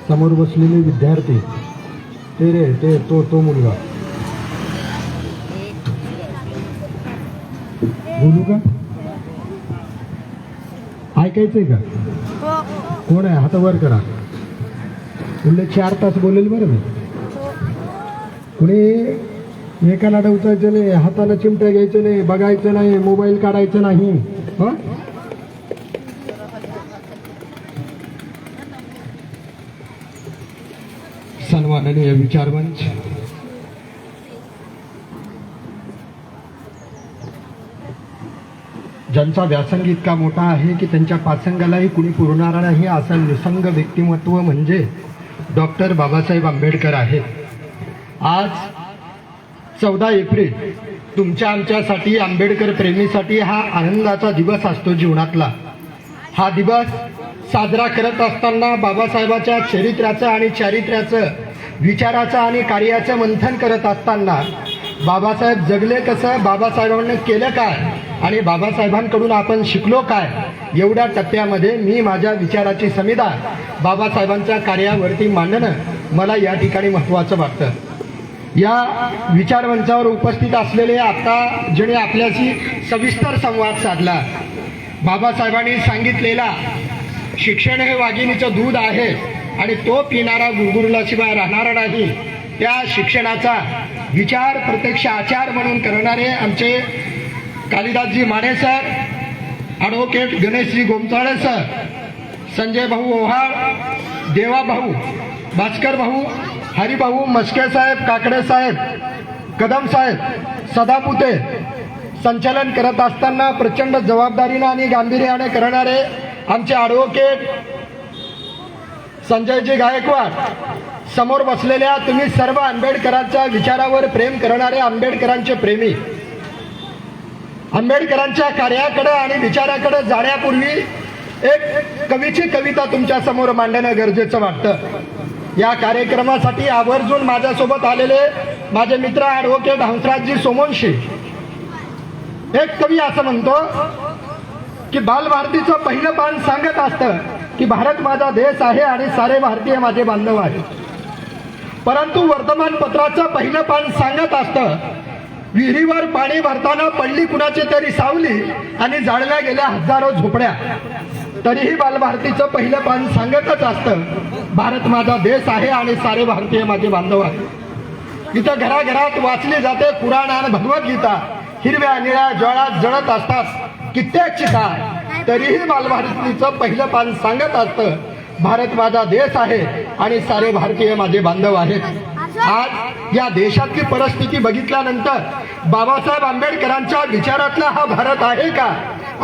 समोर बसलेले विद्यार्थी ते रे तो मुलगा बोलू का? ऐकायचंय का? कोण आहे? हात वर करा. पुढले 4 तास बोलेल बरं मी. कुणी एकाला डवचायचं नाही, हाताला चिमट्या घ्यायचं नाही, बघायचं नाही, मोबाईल काढायचं नाही. हा, सन्माननीय विचारमंच, ज्यांचा व्यासंग इतका मोठा आहे की त्यांच्या पासंगालाही कुणी पुरणार नाही असं निसंग व्यक्तिमत्व म्हणजे डॉक्टर बाबासाहेब आंबेडकर आहेत. आज 14 एप्रिल तुमच्या आमच्यासाठी, आंबेडकर प्रेमीसाठी हा आनंदाचा दिवस असतो जीवनातला. हा दिवस साजरा करत असताना बाबासाहेबाच्या चरित्राचं आणि चारित्र्याचं, विचाराचं आणि कार्याचं मंथन करत असताना बाबासाहेब जगले कसं, बाबासाहेबांनी केलं काय आणि बाबासाहेबांकडून आपण शिकलो काय, एवढ्या टप्प्यामध्ये मी माझ्या विचाराची समिधा बाबासाहेबांच्या कार्यावरती मांडणं मला या ठिकाणी महत्त्वाचं वाटतं. या विचारमंचावर उपस्थित असलेले आता ज्याने आपल्याशी सविस्तर संवाद साधला, बाबासाहेबांनी सांगितलेला शिक्षण हे वाघिणीचं दूध आहे आणि तो पिणारा गुळगुळल्याशिवाय राहणारा नाही, त्या शिक्षणाचा विचार प्रत्यक्ष आचार म्हणून करणारे आमचे Kalidasji Mane sir, advocate Ganeshji Gomchale sir, Sanjay भाऊ ओहाळ, देवा भाऊ, भास्कर भाऊ, हरिभाऊ, मस्के साहेब, काकडे साहेब, कदम साहेब, सदापुते संचालन करत असताना प्रचंड जबाबदारीने आणि गांभीर्याने करणारे आमचे ॲडव्होकेट संजयजी गायकवाड, समोर बसलेल्या तुम्ही सर्व आंबेडकरांच्या विचारावर प्रेम करणारे आंबेडकरांचे प्रेमी. आंबेडकरांच्या कार्याकडे आणि विचाराकडे जाण्यापूर्वी एक कवीची कविता तुमच्या समोर मांडणं गरजेचं वाटतं. या कार्यक्रमासाठी आवर्जून माझ्यासोबत आलेले माझे मित्र ॲडव्होकेट हंसराजजी सोमवंशी, एक कवी असं म्हणतो की बालभारतीचं पहिलं पान सांगत असतं की भारत माझा देश आहे आणि सारे भारतीय माझे बांधव आहेत. परंतु वर्तमानपत्राचं पहिलं पान सांगत असतं विहिरीवर पाणी भरताना पडली कुणाची तरी सावली आणि जाळल्या गेल्या हजारो झोपड्या. तरीही बालभारतीचं पहिलं पान सांगतच असतं भारत माझा देश आहे आणि सारे भारतीय माझे बांधव आहेत. इथं घराघरात वाचली जाते पुराण आणि भगवद्गीता, हिरव्या निळ्या ज्वाळात जळत असतात कित्येक चिता, तरीही बालभारतीचं पहिलं पान सांगत असतं भारत माझा देश आहे आणि सारे भारतीय माझे बांधव आहेत. आज या देशातली परिस्थिती बघितल्यानंतर बाबासाहेब आंबेडकरांच्या विचारातला हा भारत आहे का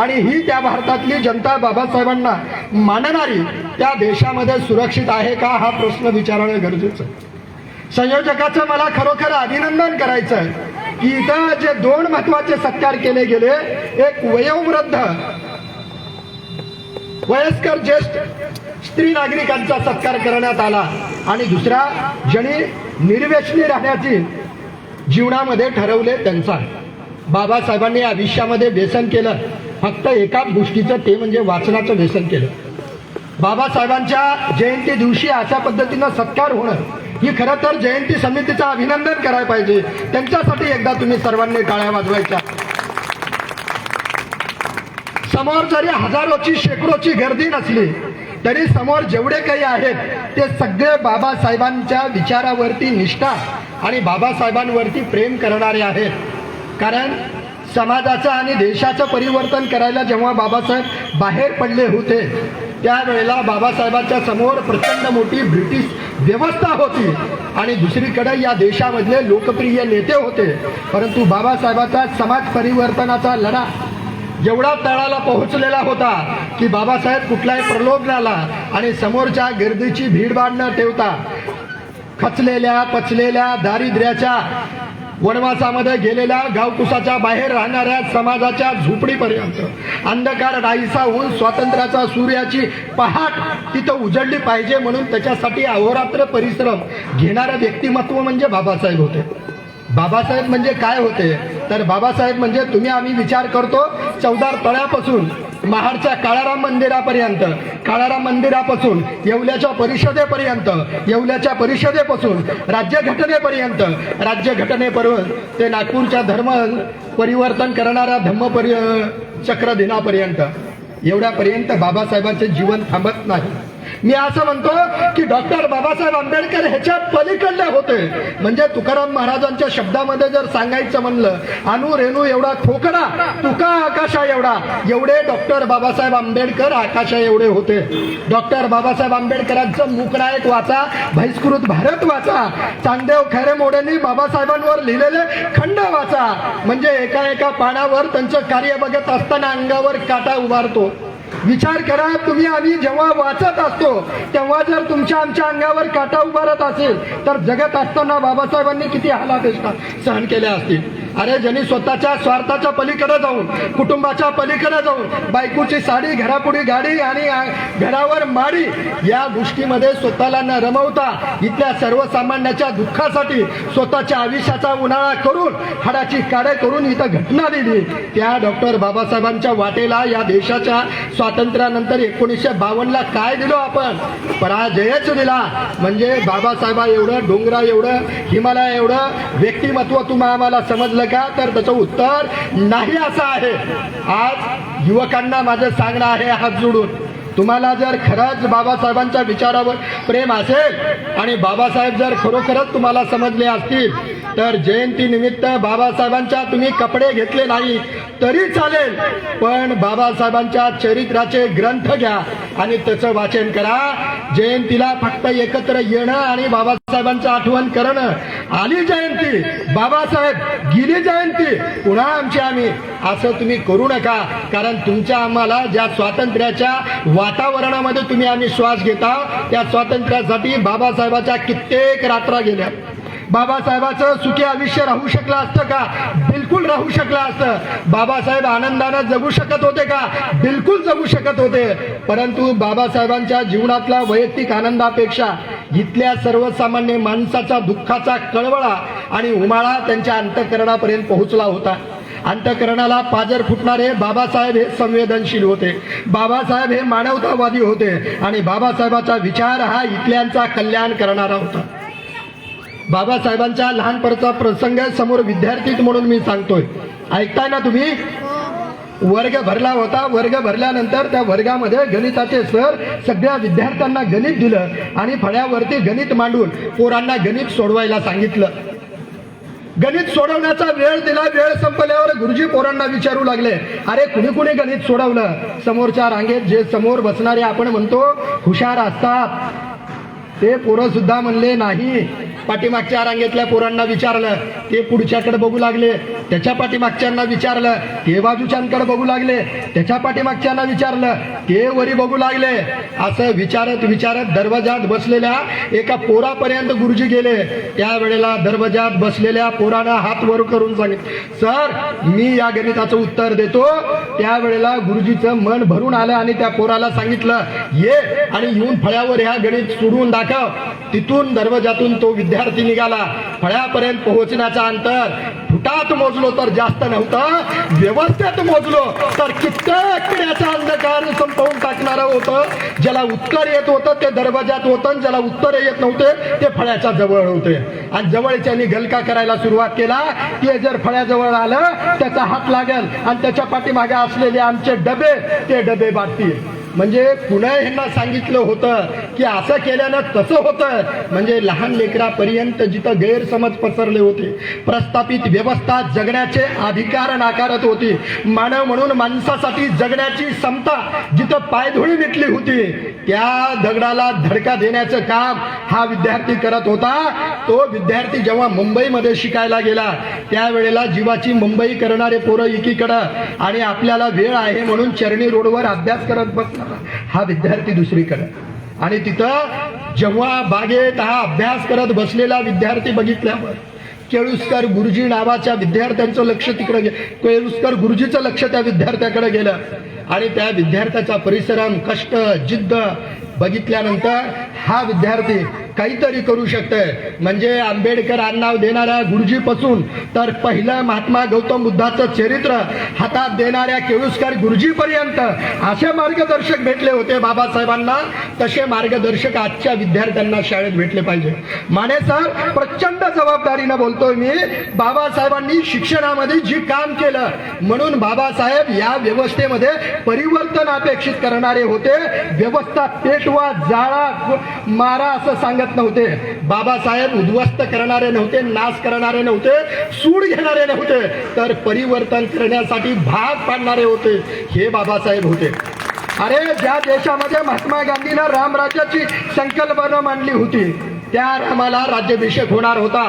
आणि ही त्या भारतातली जनता बाबासाहेबांना मानणारी त्या देशामध्ये सुरक्षित आहे का, हा प्रश्न विचारणं गरजेचं. संयोजकाचं मला खरोखर अभिनंदन करायचं आहे की इथं जे 2 महत्वाचे सत्कार केले गेले, एक वयोवृद्ध वयस्कर ज्येष्ठ स्त्री नागरिकांचा सत्कार करण्यात आला आणि दुसरा ज्यांनी निर्व्यसनी राहण्याची जीवनामध्ये ठरवले त्यांचा. बाबासाहेबांनी आयुष्यामध्ये व्यसन केलं फक्त एकाच गोष्टीचं, ते म्हणजे वाचनाचं व्यसन केलं. बाबासाहेबांच्या जयंती दिवशी अशा पद्धतीनं सत्कार होणं ही खरं तर जयंती समितीचं अभिनंदन करायला पाहिजे. त्यांच्यासाठी एकदा तुम्ही सर्वांनी टाळ्या वाजवायच्या. समोर जरी हजारोची शेकडोची गर्दी नसली तरी समोर जेवढे काही आहेत ते सगळे बाबासाहेबांच्या विचारावरती निष्ठा आणि बाबासाहेबांवरती प्रेम करणारे आहेत. कारण समाजाचं आणि देशाचं परिवर्तन करायला जेव्हा बाबासाहेब बाहेर पडले होते त्यावेळेला बाबासाहेबांच्या समोर प्रचंड मोठी ब्रिटिश व्यवस्था होती आणि दुसरीकडे या देशामधले लोकप्रिय नेते होते. परंतु बाबासाहेबांचा समाज परिवर्तनाचा लढा एवढा तळाला पोहोचलेला होता की बाबासाहेब कुठलाही प्रलोभनाला आणि समोरच्या गर्दीची भीडभाड न ठेवता खचलेल्या पचलेल्या दारिद्र्याच्या वनवासामध्ये गेलेल्या गावकुसाच्या बाहेर राहणाऱ्या समाजाच्या झोपडीपर्यंत अंधकार नाहीसा होऊन स्वातंत्र्याचा सूर्याची पहाट तिथं उजळली पाहिजे म्हणून त्याच्यासाठी अहोरात्र परिश्रम घेणारं व्यक्तिमत्व म्हणजे बाबासाहेब होते. बाबासाहेब म्हणजे काय होते तर बाबासाहेब म्हणजे तुम्ही आम्ही विचार करतो चौदार तळ्यापासून महाडच्या काळाराम मंदिरापर्यंत, काळाराम मंदिरापासून येवल्याच्या परिषदेपर्यंत, येवल्याच्या परिषदेपासून राज्यघटनेपर्यंत, राज्यघटनेपर्यंत ते नागपूरच्या धर्म परिवर्तन करणाऱ्या चक्र दिनापर्यंत, एवढ्यापर्यंत बाबासाहेबांचे जीवन थांबत नाही. मी असं म्हणतो की डॉक्टर बाबासाहेब आंबेडकर ह्याच्या पलीकडले होते. म्हणजे तुकाराम महाराजांच्या शब्दामध्ये जर सांगायचं म्हणलं, अनु रेणू एवढा खोकडा तुका आकाशा एवढा, एवढे डॉक्टर बाबासाहेब आंबेडकर आकाशा एवढे होते. डॉक्टर बाबासाहेब आंबेडकरांचं मुकनायक वाचा, बहिष्कृत भारत वाचा, चांगदेव खैरे मोडेंनी बाबासाहेबांवर लिहिलेले खंड वाचा. म्हणजे एका एका पानावर त्यांचं कार्य बघत असताना अंगावर काटा उभारतो. विचार करा, तुम्ही आम्ही जेव्हा वाचत असतो तेव्हा जर तुमच्या आमच्या अंगावर काटा उभारत असेल तर जगत असताना बाबासाहेबांनी किती हालापेष्टा सहन केल्या असतील. अरे ज्यांनी स्वतःच्या स्वार्थाच्या पलीकडे जाऊन, कुटुंबाच्या पलीकडे जाऊन, बायकोची साडी, घरापुढी गाडी आणि घरावर माडी या गोष्टीमध्ये स्वतःला न रमवता इथल्या सर्वसामान्याच्या दुःखासाठी स्वतःच्या आयुष्याचा उन्हाळा करून, हाडाची काढे करून इथं घटना दिली, त्या डॉक्टर बाबासाहेबांच्या वाटेला या देशाच्या स्वातंत्र्यानंतर 1952ला काय दिलो आपण? पराजयच दिला. म्हणजे बाबासाहेबा एवढं, डोंगरा एवढं, हिमालय एवढं व्यक्तिमत्व तुम्हाला आम्हाला समजलं का? तर त्याचं उत्तर नाही असं आहे. आज युवकांना माझं सांगणं आहे हात जोडून, तुम्हाला जर खरंच बाबासाहेबांच्या विचारावर प्रेम असेल आणि बाबासाहेब जर खरोखरच तुम्हाला समजले असतील तर जयंती निमित्त बाबासाहेबांच्या तुम्ही कपडे घेतले नाही तरी चालेल, पण बाबासाहेबांच्या चरित्राचे ग्रंथ घ्या आणि त्याचं वाचन करा. जयंतीला फक्त एकत्र येणं आणि बाबासाहेबांचं आठवण करणं, आली जयंती बाबासाहेब, गेली जयंती पुन्हा आमची आम्ही, असं तुम्ही करू नका. कारण तुमच्या आम्हाला ज्या स्वातंत्र्याच्या वातावरणामध्ये तुम्ही आम्ही श्वास घेता त्या स्वातंत्र्यासाठी बाबासाहेबाच्या कित्येक रात्रा गेल्या. बाबासाहेबाचं सुखी आयुष्य राहू शकलं असतं का? बिलकुल राहू शकलं असतं. बाबासाहेब आनंदानं जगू शकत होते का? बिलकुल जगू शकत होते. परंतु बाबासाहेबांच्या जीवनातला वैयक्तिक आनंदापेक्षा इथल्या सर्वसामान्य माणसाचा दुःखाचा कळवळा आणि उमाळा त्यांच्या अंतःकरणापर्यंत पोहोचला होता. अंतःकरणाला पाजर फुटणारे बाबासाहेब हे संवेदनशील होते. बाबासाहेब हे मानवतावादी होते आणि बाबासाहेबाचा विचार हा इथल्यांचा कल्याण करणारा होता. बाबासाहेबांच्या लहानपणाचा प्रसंग समोर विद्यार्थी म्हणून मी सांगतोय, ऐकताय ना तुम्ही? वर्ग भरला होता. वर्ग भरल्यानंतर त्या वर्गामध्ये गणिताचे सर सगळ्या विद्यार्थ्यांना गणित दिलं आणि फळ्यावरती गणित मांडून पोरांना गणित सोडवायला सांगितलं. गणित सोडवण्याचा वेळ दिला. वेळ संपल्यावर गुरुजी पोरांना विचारू लागले, अरे कुणी कुणी गणित सोडवलं? समोरच्या रांगेत जे समोर बसणारे आपण म्हणतो हुशार असतात ते पोरं सुद्धा म्हणले नाही. पाठीमागच्या रांगेतल्या पोरांना विचारलं, ते पुढच्याकडे बघू लागले. त्याच्या पाठीमागच्यांना विचारलं, ते बाजूच्यांकडे बघू लागले. त्याच्या पाठीमागच्यांना विचारलं, ते वरी बघू लागले. असं विचारत विचारत दरवाजात बसलेल्या एका पोरापर्यंत गुरुजी गेले. त्यावेळेला दरवाजात बसलेल्या पोरानं हात वर करून सांगितलं, सर मी या गणिताचं उत्तर देतो. त्यावेळेला गुरुजीचं मन भरून आलं आणि त्या पोराला सांगितलं, ये आणि येऊन फळ्यावर ह्या गणित सोडून दाखव. तिथून दरवाजातून तो विद्यार्थी निघाला. फळ्यापर्यंत पोहोचण्याचा अंतर फुटात मोजलो तर जास्त नव्हतं, व्यवस्थेत मोजलो तर कित्येक पिढ्याचा अंधकार संपवून टाकणारं होतं. ज्याला उत्तर येत होतं ते दरवाजात होतं, ज्याला उत्तर येत नव्हते ते फळ्याच्या जवळ होते. आणि जवळच्यानी गलका करायला सुरुवात केला. ते जर फळ्याजवळ आलं त्याचा हात लागेल आणि त्याच्या पाठीमागे असलेले आमचे डबे ते डबे बाटतील. म्हणजे पुणे ह्यांना सांगितलं होतं की असं केल्यानं तसं होतं. म्हणजे लहान लेकरापर्यंत जिथं गैरसमज पसरले होते, प्रस्थापित व्यवस्था जगण्याचे अधिकार नाकारत होती, मानव म्हणून माणसासाठी जगण्याची समता जिथं पायधुळी मिटली होती, त्या दगडाला धडका देण्याचं काम हा विद्यार्थी करत होता. तो विद्यार्थी जेव्हा मुंबईमध्ये शिकायला गेला त्यावेळेला जीवाची मुंबई करणारे पोरं एकीकडं आणि आपल्याला वेळ आहे म्हणून चरणी रोडवर अभ्यास करत बसला हा विद्यार्थी दुसरीकडे. आणि तिथं जेव्हा बागेत हा अभ्यास करत बसलेला विद्यार्थी बघितल्यावर केळुस्कर गुरुजी नावाच्या विद्यार्थ्यांचं लक्ष तिकडे गेलं. केळुस्कर गुरुजीचं लक्ष त्या विद्यार्थ्याकडे गेलं आणि त्या विद्यार्थ्याचा परिश्रम, कष्ट, जिद्द बघितल्यानंतर हा विद्यार्थी काहीतरी करू शकतंय. म्हणजे आंबेडकर आडनाव देणाऱ्या गुरुजीपासून तर पहिलं महात्मा गौतम बुद्धाचं चरित्र हातात देणाऱ्या केळुस्कर गुरुजीपर्यंत असे मार्गदर्शक भेटले होते बाबासाहेबांना. तसे मार्गदर्शक आजच्या विद्यार्थ्यांना शाळेत भेटले पाहिजे. माने सर, प्रचंड जबाबदारीनं बोलतोय मी. बाबासाहेबांनी शिक्षणामध्ये जी काम केलं म्हणून बाबासाहेब या व्यवस्थेमध्ये परिवर्तन अपेक्षित करणारे होते. व्यवस्था पेटवा, जाळा, मारा असं सांगत नव्हते. बाबासाहेब उद्ध्वस्त करणारे नव्हते, नाश करणारे नव्हते, सूड घेणारे नव्हते, तर परिवर्तन करण्यासाठी भाग पाडणारे होते. हे बाबासाहेब होते. अरे, ज्या देशामध्ये महात्मा गांधींना रामराज्याची संकल्पना मांडली होती त्या रामाला राज्याभिषेक होणार होता,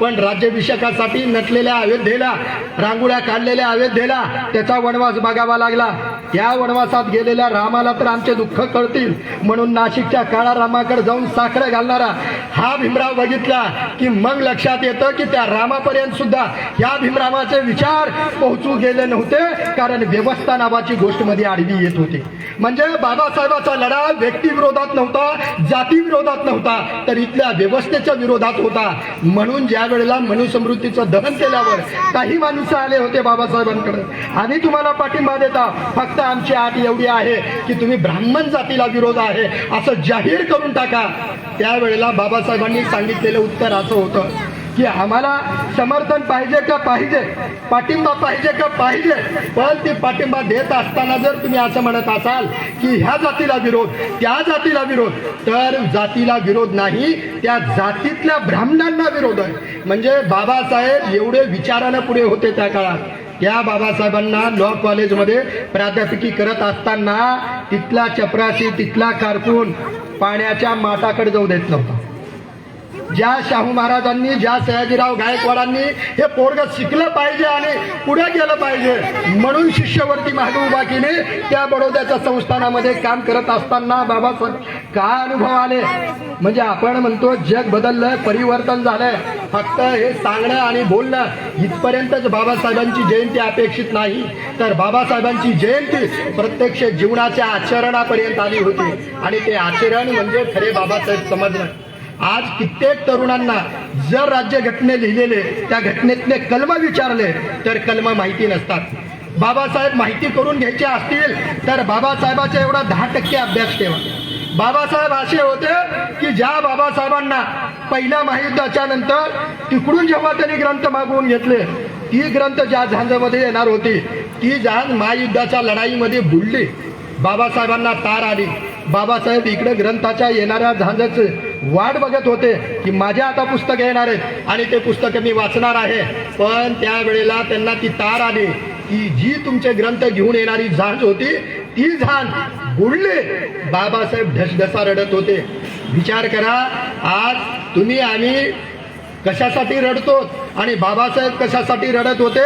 पण राज्याभिषेकासाठी नटलेल्या अयोध्येला, रांगोळ्या काढलेल्या अयोध्येला त्याचा वनवास बघावा लागला. त्या वनवासात गेलेल्या रामाला तर आमचे दुःख कळतील म्हणून नाशिकच्या काळा रामाकडे जाऊन साखर घालणारा हा भीमराव बघितला की मग लक्षात येतं की त्या रामापर्यंत सुद्धा या भीमरावाचे विचार पोहोचू गेले नव्हते, कारण व्यवस्था नावाची गोष्ट मध्ये आडवी येत होती. म्हणजे बाबासाहेबाचा लढा व्यक्ती विरोधात नव्हता, जाती विरोधात नव्हता, तर इथल्या व्यवस्थेच्या विरोधात होता. म्हणून ज्या वेळेला मनुस्मृतीचं दहन केल्यावर काही माणसं आले होते बाबासाहेबांकडे, आम्ही तुम्हाला पाठिंबा देता, फक्त आमची अट एवढी आहे की तुम्ही ब्राह्मण जातीला विरोध आहे असं जाहीर करून टाका. त्यावेळेला बाबासाहेबांनी सांगितलेलं उत्तर असं होतं की आम्हाला समर्थन पाहिजे का पाहिजे, पाठिंबा पाहिजे का पाहिजे, पण ती पाठिंबा देत असताना जर तुम्ही असं म्हणत असाल की ह्या जातीला विरोध, त्या जातीला विरोध, तर जातीला विरोध नाही, त्या जातीतल्या ब्राह्मणांना विरोध आहे. म्हणजे बाबासाहेब एवढे विचारानं पुढे होते त्या काळात. त्या बाबासाहेबांना लॉ कॉलेजमध्ये प्राध्यापकी करत असताना तिथला चपराशी, तिथला कारकून पाण्याच्या माठाकडे जाऊ देत नव्हता. ज्या शाहू महाराजांनी, ज्या सयाजीराव गायकवाडांनी हे पोरग शिकलं पाहिजे आणि पुढे गेलं पाहिजे म्हणून शिष्यवृत्ती मागे उभा केली, त्या बडोद्याच्या संस्थानामध्ये काम करत असताना बाबासाहेब काय अनुभव आले. म्हणजे आपण म्हणतो जग बदललंय, परिवर्तन झालंय, फक्त हे सांगणं आणि बोलणं इथपर्यंतच बाबासाहेबांची जयंती अपेक्षित नाही, तर बाबासाहेबांची जयंती प्रत्यक्ष जीवनाच्या आचरणापर्यंत आली होती. आणि ते आचरण म्हणजे खरे बाबासाहेब समजणं. आज कित्येक तरुणांना जर राज्यघटने लिहिलेले त्या घटनेतले कलम विचारले तर कलम माहिती नसतात. बाबासाहेब माहिती करून घ्यायचे असतील तर बाबासाहेबाचा एवढा 10% अभ्यास ठेवा. बाबासाहेब असे होते की ज्या बाबासाहेबांना पहिल्या महायुद्धाच्या नंतर तिकडून जेव्हा त्यांनी ग्रंथ मागवून घेतले, ती ग्रंथ ज्या झांजमध्ये येणार होती ती झांज महायुद्धाच्या लढाईमध्ये बुडली. बाबासाहेबांना तार आली. बाबासाहेब इकडे ग्रंथाच्या येणाऱ्या झांजाचे वाट बघत होते की माझ्या आता पुस्तक येणार आहे आणि ते पुस्तक मी वाचणार आहे. पण त्यावेळेला त्यांना ती तार आली की जी तुमचे ग्रंथ घेऊन येणारी झांज होती ती झांज बुडली. बाबासाहेब ढसढसा रडत होते. विचार करा, आज तुम्ही आम्ही कशासाठी रडतो आणि बाबासाहेब कशासाठी रडत होते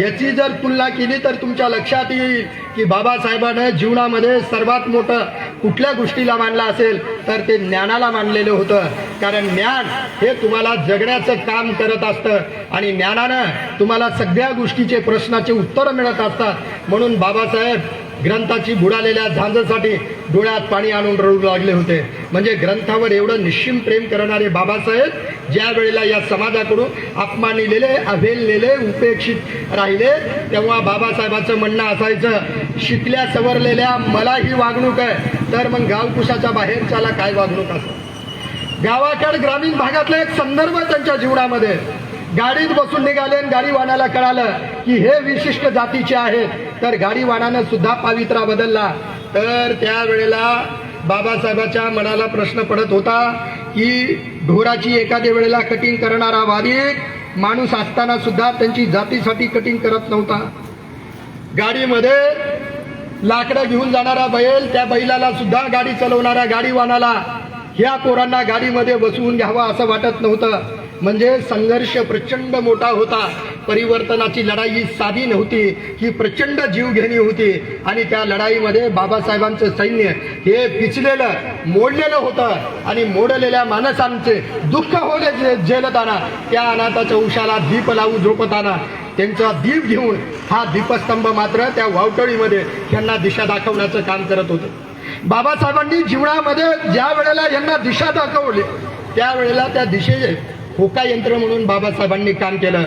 याची जर तुलना केली तर तुमच्या लक्षात येईल की बाबासाहेबांनी जीवनामध्ये सर्वात मोठं कुठल्या गोष्टीला मानलं असेल तर ते ज्ञानाला मानलेलं होतं. कारण ज्ञान हे तुम्हाला जगण्याचं काम करत असतं आणि ज्ञानानं तुम्हाला सगळ्या गोष्टीचे प्रश्नाचे उत्तर मिळत असतात. म्हणून बाबासाहेब ग्रंथाची बुडालेल्या झांजसाठी डोळ्यात पाणी आणून रडू लागले होते. म्हणजे ग्रंथावर एवढं निश्चिम प्रेम करणारे बाबासाहेब ज्या वेळेला या समाजाकडून अपमानिलेले, अवहेललेले, उपेक्षित राहिले तेव्हा बाबासाहेबांचं म्हणणं असायचं, शिकल्या सवरलेल्या मला ही वागणूक आहे तर मग गावकुशाच्या बाहेरच्याला काय वागणूक असं. गावाकडे ग्रामीण भागातला एक संदर्भ त्यांच्या जीवनामध्ये. गाडीत बसून निघाले आणि गाडीवानाला कळालं की हे विशिष्ट जातीचे आहेत, तर गाडीवानानं सुद्धा पावित्रा बदलला. तर त्यावेळेला बाबासाहेबाच्या मनाला प्रश्न पडत होता की ढोराची एखाद्या वेळेला कटिंग करणारा वारीक माणूस असताना सुद्धा त्यांची जातीसाठी कटिंग करत नव्हता. गाडीमध्ये लाकडं घेऊन जाणारा बैल, त्या बैलाला सुद्धा गाडी चालवणाऱ्या गाडीवानाला ह्या पोरांना गाडीमध्ये बसवून घ्यावा असं वाटत नव्हतं. म्हणजे संघर्ष प्रचंड मोठा होता. परिवर्तनाची लढाई ही साधी नव्हती, ही प्रचंड जीवघेणी होती. आणि त्या लढाईमध्ये बाबासाहेबांचं सैन्य हे पिचलेलं, मोडलेलं होतं आणि मोडलेल्या माणसांचे दुःख होणे झेलताना त्या अनाथाच्या उशाला दीप लावू झोपताना त्यांचा दीप घेऊन हा दीपस्तंभ मात्र त्या वावटळीमध्ये यांना दिशा दाखवण्याचं काम करत होतं. बाबासाहेबांनी जीवनामध्ये ज्या वेळेला यांना दिशा दाखवली त्यावेळेला त्या दिशेचे होका यंत्र म्हणून बाबासाहेबांनी काम केलं.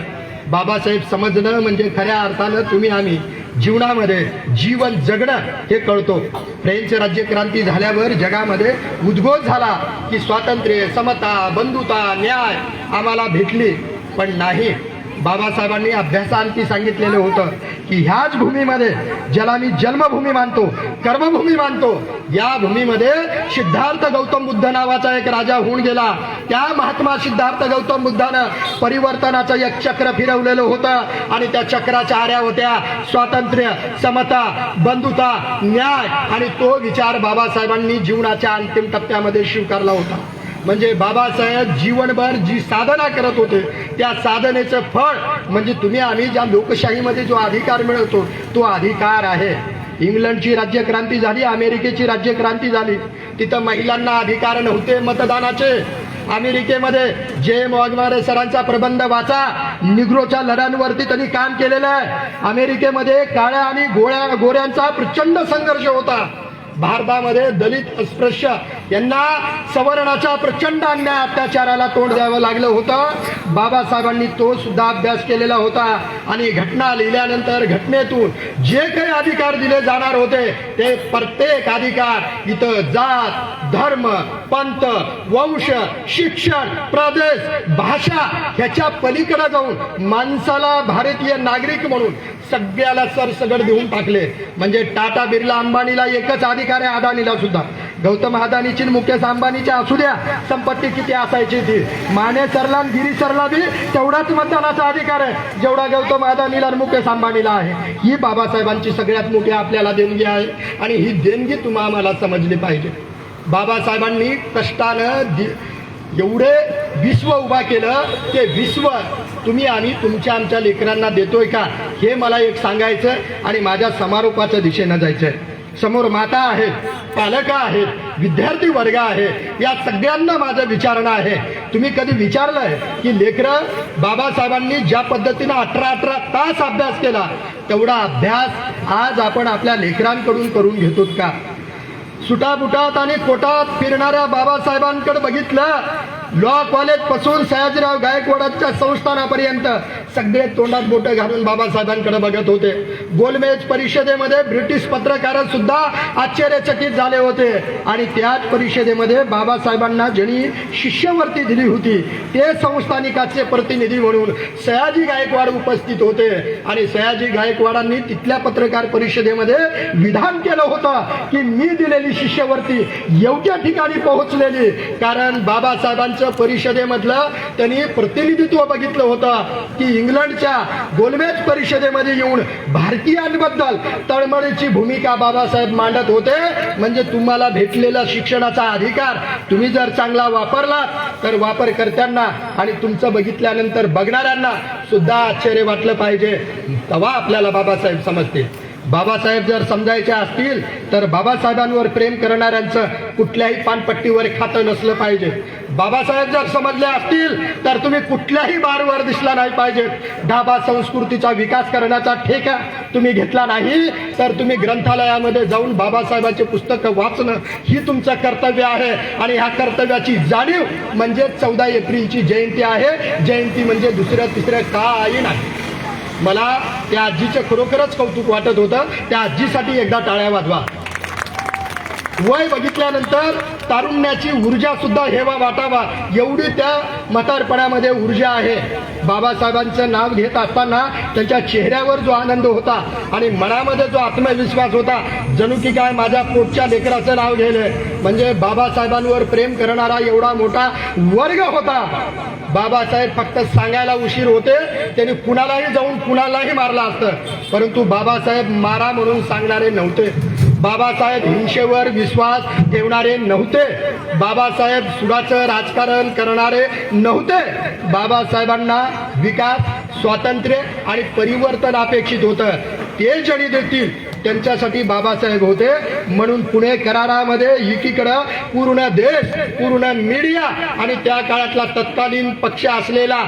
बाबासाहेब समजणं म्हणजे खऱ्या अर्थानं तुम्ही आम्ही जीवनामध्ये जीवन जगणं हे कळतो. फ्रेंच राज्यक्रांती झाल्यावर जगामध्ये उद्घोष झाला की स्वातंत्र्य, समता, बंधुता, न्याय आम्हाला भेटली, पण नाही. बाबासाहेबांनी अभ्यासांती सांगितलेलं होतं की ह्याच भूमीमध्ये, ज्याला मी जन्मभूमी मानतो, कर्मभूमी मानतो, या भूमीमध्ये सिद्धार्थ गौतम बुद्ध नावाचा एक राजा होऊन गेला. त्या महात्मा सिद्धार्थ गौतम बुद्धानं परिवर्तनाचं एक चक्र फिरवलेलं होतं आणि त्या चक्राच्या आऱ्या होत्या स्वातंत्र्य, समता, बंधुता, न्याय. आणि तो विचार बाबासाहेबांनी जीवनाच्या अंतिम टप्प्यामध्ये स्वीकारला होता. म्हणजे बाबासाहेब जीवनभर जी साधना करत होते त्या साधनेचं फळ म्हणजे तुम्ही आम्ही ज्या लोकशाहीमध्ये जो अधिकार मिळवतो तो अधिकार आहे. इंग्लंडची राज्यक्रांती झाली, अमेरिकेची राज्यक्रांती झाली, तिथं महिलांना अधिकार नव्हते मतदानाचे. अमेरिकेमध्ये जे मॉगमारे सरांचा प्रबंध वाचा, निग्रोच्या लढ्यांवरती त्यांनी काम केलेलं आहे. अमेरिकेमध्ये काळ्या आणि गोऱ्यांचा प्रचंड संघर्ष होता. भारतामध्ये दलित, अस्पृश्य यांना सवर्णाच्या प्रचंड अन्याय अत्याचाराला तोंड द्यावं लागलं होतं. बाबासाहेबांनी तो सुद्धा अभ्यास केलेला होता आणि घटना लिहिल्यानंतर घटनेतून जे काही अधिकार दिले जाणार होते ते प्रत्येक अधिकार इथं जात, धर्म, पंथ, वंश, शिक्षण, प्रदेश, भाषा ह्याच्या पलीकडे जाऊन माणसाला भारतीय नागरिक म्हणून सगळ्याला सरसगड देऊन टाकले. म्हणजे टाटा, बिर्ला, अंबानीला एकच अधिकार आहे, अदानीला सुद्धा. गौतम अदानीची, मुकेश अंबानीच्या असू द्या, संपत्ती किती असायची ती, माने सरला, गिरी सरला बी तेवढाच मतदानाचा अधिकार आहे जेवढा गौतम अदानीला आणि मुकेश अंबानीला आहे. ही बाबासाहेबांची सगळ्यात मोठी आपल्याला देणगी आहे आणि ही देणगी तुम्हाला आम्हाला समजली पाहिजे. बाबासाहेबांनी कष्टानं एवढे विश्व उभा केलं, ते विश्व तुम्ही आणि तुमच्या आमच्या लेकरांना देतोय का हे मला एक सांगायचं आणि माझ्या समारोपाच्या दिशेनं जायचंय. समोर माता आहेत, पालक आहेत, विद्यार्थी वर्ग आहे, या सगळ्यांना माझं विचारणं आहे. तुम्ही कधी विचारलंय की लेकरं बाबासाहेबांनी ज्या पद्धतीनं 18 तास अभ्यास केला तेवढा अभ्यास आज आपण आपल्या लेकरांकडून करून घेतो का? सुटाबुटात आणि कोटात फिरणाऱ्या बाबासाहेबांकडे बघितलं, लॉ कॉलेज पासून सयाजीराव गायकवाडांच्या संस्थानापर्यंत सगळे तोंडात बोटं घालून बाबासाहेबांकडे बघत होते. गोलमेज परिषदेमध्ये ब्रिटिश पत्रकार सुद्धा आश्चर्यचकित झाले होते आणि त्याच परिषदेमध्ये बाबासाहेबांना ज्यांनी शिष्यवृत्ती दिली होती ते संस्थानिकाचे प्रतिनिधी म्हणून सयाजी गायकवाड उपस्थित होते आणि सयाजी गायकवाडांनी तिथल्या पत्रकार परिषदेमध्ये विधान केलं होतं की मी दिलेली शिष्यवृत्ती योग्य ठिकाणी पोहोचलेली, कारण बाबासाहेबांचं परिषदेमधलं त्यांनी प्रतिनिधित्व बघितलं होतं की इंग्लंडच्या गोलमेज परिषदेमध्ये येऊन भारतीयांबद्दल तळमळीची भूमिका बाबासाहेब मांडत होते. म्हणजे तुम्हाला भेटलेला शिक्षणाचा अधिकार तुम्ही जर चांगला वापरलात तर वापरकर्त्यांना आणि तुमचं बघितल्यानंतर बघणाऱ्यांना सुद्धा आश्चर्य वाटलं पाहिजे, तेव्हा आपल्याला बाबासाहेब समजते. बाबासाहेब जर समजायचे असतील तर बाबासाहेबांवर प्रेम करणाऱ्यांचं कुठल्याही पानपट्टीवर खातं नसलं पाहिजे. बाबासाहेब जर समजले असतील तर तुम्ही कुठल्याही बारवर दिसला नाही पाहिजे. ढाबा संस्कृतीचा विकास करण्याचा ठेका तुम्ही घेतला नाही तर तुम्ही ग्रंथालयामध्ये जाऊन बाबासाहेबांचे पुस्तकं वाचणं ही तुमचं कर्तव्य आहे आणि ह्या कर्तव्याची जाणीव म्हणजे 14 एप्रिलची जयंती आहे. जयंती म्हणजे दुसरं तिसरं काही नाही. मला त्या आजीचं खरोखरच कौतुक वाटत होतं. त्या आजीसाठी एकदा टाळ्या वाजवा. वय बघितल्यानंतर तारुण्याची ऊर्जा सुद्धा हेवा वाटावा एवढी त्या म्हातारपणामध्ये ऊर्जा आहे. बाबासाहेबांचं नाव घेत असताना त्यांच्या चेहऱ्यावर जो आनंद होता आणि मनामध्ये जो आत्मविश्वास होता, जणू की काय माझ्या पोटच्या लेकराचं नाव घेले. म्हणजे बाबासाहेबांवर प्रेम करणारा एवढा मोठा वर्ग होता. बाबासाहेब फक्त सांगायला उशीर होते, त्यांनी कुणालाही जाऊन कुणालाही मारलं असतं, परंतु बाबासाहेब मारा म्हणून सांगणारे नव्हते. बाबासाहेब हिंसेवर विश्वास ठेवणारे नव्हते. बाबासाहेब सुडाचं राजकारण करणारे नव्हते. बाबासाहेबांना विकास, स्वातंत्र्य आणि परिवर्तन अपेक्षित होतं. ते जणी देतील त्यांच्यासाठी बाबासाहेब होते. म्हणून पुणे करारामध्ये एकीकडं पूर्ण देश, पूर्ण मीडिया आणि त्या काळातला तत्कालीन पक्ष असलेला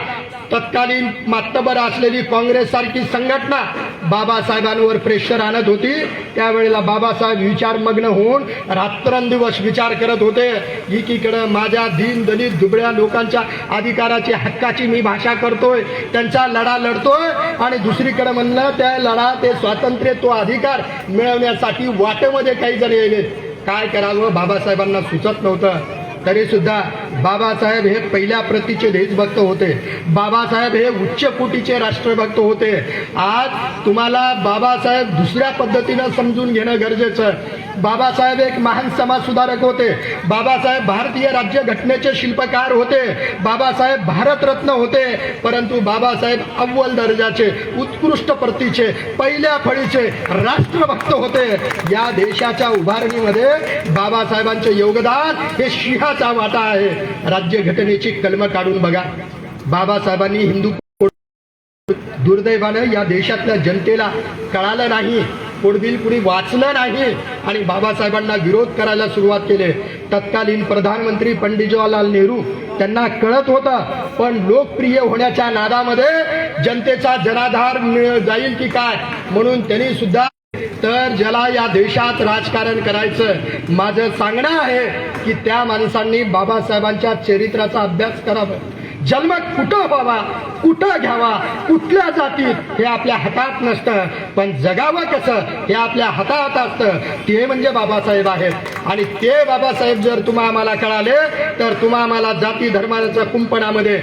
तत्कालीन मातबर असलेली काँग्रेस सारखी संघटना बाबासाहेबांवर प्रेशर आणत होती। त्यावेळेला बाबासाहेब विचारमग्न होऊन रात्रंदिवस विचार करत होते। एकीकडे माझ्या दीन दलित दुबळ्या लोकांच्या अधिकाराची हक्काची मी भाषा करतोय, त्यांचा लढा लढतोय, आणि दुसरीकडे म्हणलं त्या लढा ते स्वातंत्र्य तो अधिकार मिळवण्यासाठी वाटेमध्ये काही जण येले। काय करावं बाबासाहेबांना सुचत नव्हतं। तरी सुद्धा बाबासाहेब हे पहिल्या प्रतीचे देशभक्त होते। बाबासाहेब हे उच्च कोटीचे राष्ट्रभक्त होते। आज तुम्हाला बाबासाहेब दुसऱ्या पद्धतीनं समजून घेणं गरजेचं आहे। बाबासाहेब एक महान समाज सुधारक होते। बाबासाहेब भारतीय राज्यघटनेचे शिल्पकार होते। बाबासाहेब भारतरत्न होते। परंतु बाबासाहेब अव्वल दर्जाचे उत्कृष्ट प्रतीचे पहिल्या फळीचे राष्ट्रभक्त होते। या देशाच्या उभारणीमध्ये बाबासाहेबांचे योगदान हे सिंहाचा वाटा आहे। राज्यघटनेची कलम काढून बघा। बाबासाहेबांनी हिंदू दुर्दैवानं या देशातल्या जनतेला कळालं नाही, कोडबिल कुणी वाचलं नाही आणि बाबासाहेबांना विरोध करायला सुरुवात केली। तत्कालीन प्रधानमंत्री पंडित जवाहरलाल नेहरू त्यांना कळत होतं, पण लोकप्रिय होण्याच्या नादामध्ये जनतेचा जनाधार जाईल की काय म्हणून त्यांनी सुद्धा तर ज्याला या देशात राजकारण करायचं माझं सांगणं आहे की त्या माणसांनी बाबासाहेबांच्या चरित्राचा अभ्यास करावा। जन्म कुठं व्हावा, कुठं घ्यावा, कुठल्या जातीत हे आपल्या हातात नसतं, पण जगावं कसं हे आपल्या हातात असतं। ते म्हणजे बाबासाहेब आहेत। आणि ते बाबासाहेब जर तुम्हा आम्हाला कळाले तर तुम्हा आम्हाला जाती धर्माच्या कुंपणामध्ये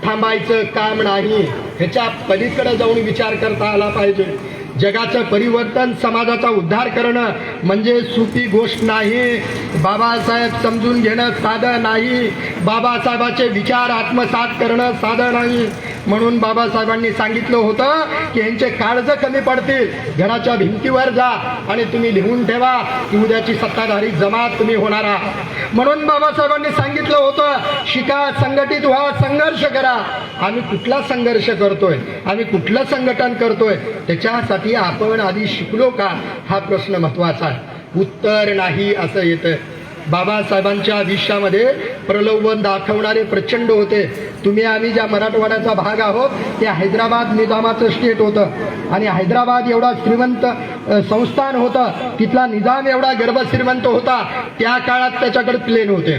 थांबायचं काम नाही, ह्याच्या पलीकडे जाऊन विचार करता आला पाहिजे। जगाचं परिवर्तन, समाजाचा उद्धार करणं म्हणजे सोपी गोष्ट नाही। बाबासाहेब समजून घेणं साधं नाही। बाबासाहेबाचे विचार आत्मसात करणं साधं नाही। म्हणून बाबासाहेबांनी सांगितलं होतं की यांचे काळज कमी पडतील, घराच्या भिंतीवर जा आणि तुम्ही लिहून ठेवा की उद्याची सत्ताधारी जमात तुम्ही होणार आहात। म्हणून बाबासाहेबांनी सांगितलं होतं शिका, संघटित व्हा, संघर्ष करा। आम्ही कुठला संघर्ष करतोय, आम्ही कुठलं संघटन करतोय, त्याच्यासाठी आपण आधी शिकलो का हा प्रश्न महत्वाचा आहे। उत्तर नाही असं येतं। बाबासाहेबांच्या आयुष्यामध्ये प्रलोभन दाखवणारे प्रचंड होते। तुम्ही आम्ही ज्या मराठवाड्याचा भाग आहोत ते हैदराबाद निजामाचं स्टेट होतं आणि हैदराबाद एवढा श्रीमंत संस्थान होतं, तिथला निजाम एवढा गर्भश्रीमंत होता। त्या काळात त्याच्याकडे प्लेन होते।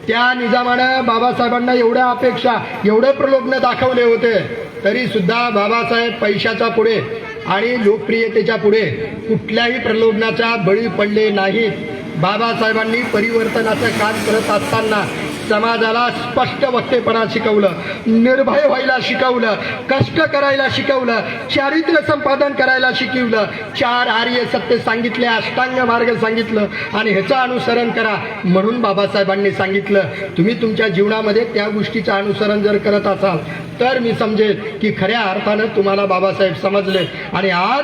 त्या निजामानं बाबासाहेबांना एवढ्या अपेक्षा, एवढे प्रलोभन दाखवले होते, तरी सुद्धा बाबासाहेब पैशाच्या पुढे आणि लोकप्रियतेच्या पुढे कुठल्याही प्रलोभनाच्या बळी पडले नाहीत। बाबासाहेबांनी परिवर्तनाचं काम करत असताना समाजाला स्पष्ट वक्तेपणा शिकवलं, निर्भय व्हायला शिकवलं, कष्ट करायला शिकवलं, चारित्र्य संपादन करायला शिकवलं, 4 आर्य सत्य सांगितले, अष्टांग मार्ग सांगितलं आणि ह्याचं अनुसरण करा म्हणून बाबासाहेबांनी सांगितलं। तुम्ही तुमच्या जीवनामध्ये त्या गोष्टीचं अनुसरण जर करत असाल तर मी समजेल की खऱ्या अर्थानं तुम्हाला बाबासाहेब समजले। आणि आज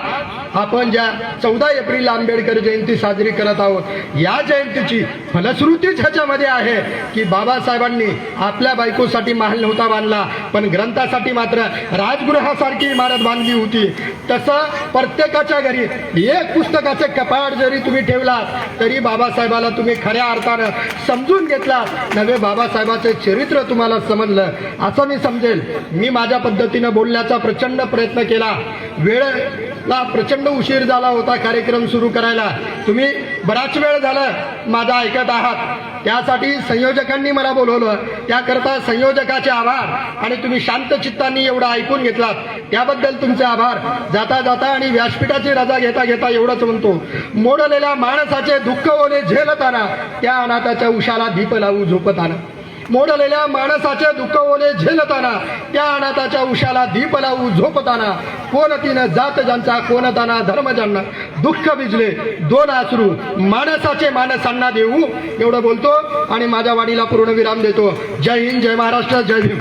आपण ज्या 14 एप्रिल आंबेडकर जयंती साजरी करत आहोत, या जयंतीची फलश्रुतीच ह्याच्यामध्ये आहे की बाबासाहेबांनी आपल्या बायकोसाठी महल नव्हता बांधला, पण ग्रंथासाठी मात्र राजगृहासारखी इमारत बांधली होती। तसं प्रत्येकाच्या घरी एक पुस्तकाचे कपाट जरी तुम्ही ठेवलात तरी बाबासाहेबाला तुम्ही खऱ्या अर्थानं समजून घेतलात, नव्हे बाबासाहेबाचे चरित्र तुम्हाला समजलं असं मी समजेल। मी माझ्या पद्धतीनं बोलण्याचा प्रचंड प्रयत्न केला। वेळेला प्रचंड उशीर झाला होता कार्यक्रम सुरू करायला। तुम्ही बराच वेळ झाला माझा ऐकत आहात, त्यासाठी संयोजकांनी मला बोलवलं, त्याकरता संयोजकाचे आभार। आणि तुम्ही शांत चित्तांनी एवढं ऐकून घेतलात त्याबद्दल तुमचे आभार। जाता जाता आणि व्यासपीठाची रजा घेता घेता एवढंच म्हणतो, मोडलेल्या माणसाचे दुःख ओले झेलताना त्या अनाथाच्या उशाला दीप लावू झोपताना। मोडलेल्या माणसाचे दुःख ओले झेलताना त्या अनाथाच्या उशाला दीप लावू झोपताना, कोण तिनं जात ज्यांचा, कोण ताना धर्म ज्यांना, दुःख भिजले 2 अश्रू माणसाचे माणसांना देऊ। एवढं बोलतो आणि माझ्या वाणीला पूर्ण विराम देतो। जय हिंद, जय महाराष्ट्र, जय भीम।